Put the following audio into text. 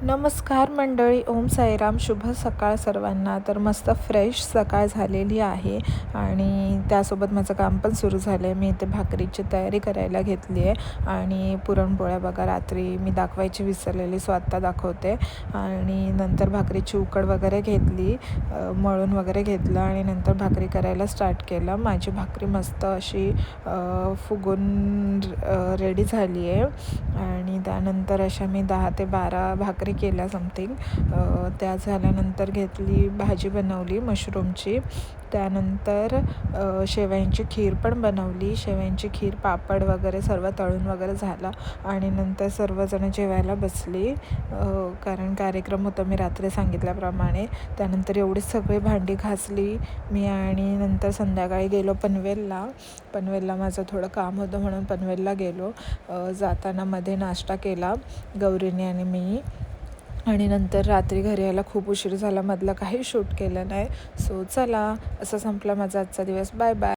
नमस्कार मंडळी, ओम साईराम. शुभ सकाळ सर्वांना. तर मस्त फ्रेश सकाळ झालेली आहे आणि त्यासोबत माझं काम पण सुरू झालं आहे. मी इथे भाकरीची तयारी करायला घेतली आहे आणि पुरणपोळ्या बघा रात्री मी दाखवायची विसरलेली, सो आत्ता दाखवते. आणि नंतर भाकरीची उकड वगैरे घेतली, मळून वगैरे घेतलं आणि नंतर भाकरी करायला स्टार्ट केलं. माझी भाकरी मस्त अशी फुगून रेडी झाली आहे आणि त्यानंतर अशा मी 10 ते 12 भाकरी केल्या समथिंग. त्या झाल्यानंतर घेतली भाजी बनवली मशरूमची. त्यानंतर शेवयांची खीर पण बनवली. शेवयांची खीर, पापड वगैरे सर्व तळून वगैरे झाला आणि नंतर सर्वजण जेवायला बसली, कारण कार्यक्रम होता मी रात्री सांगितल्याप्रमाणे. त्यानंतर एवढी सगळी भांडी घासली मी आणि नंतर संध्याकाळी गेलो पनवेलला माझं थोडं काम होतं म्हणून पनवेलला गेलो. जाताना मध्ये नाश्ता केला गौरीने आणि मी, आणि नंतर रात्री घरी यायला खूप उशीर झाला. मधलं काही शूट केलं नाही. सो चला, असं संपला माझा आजचा दिवस. Bye bye.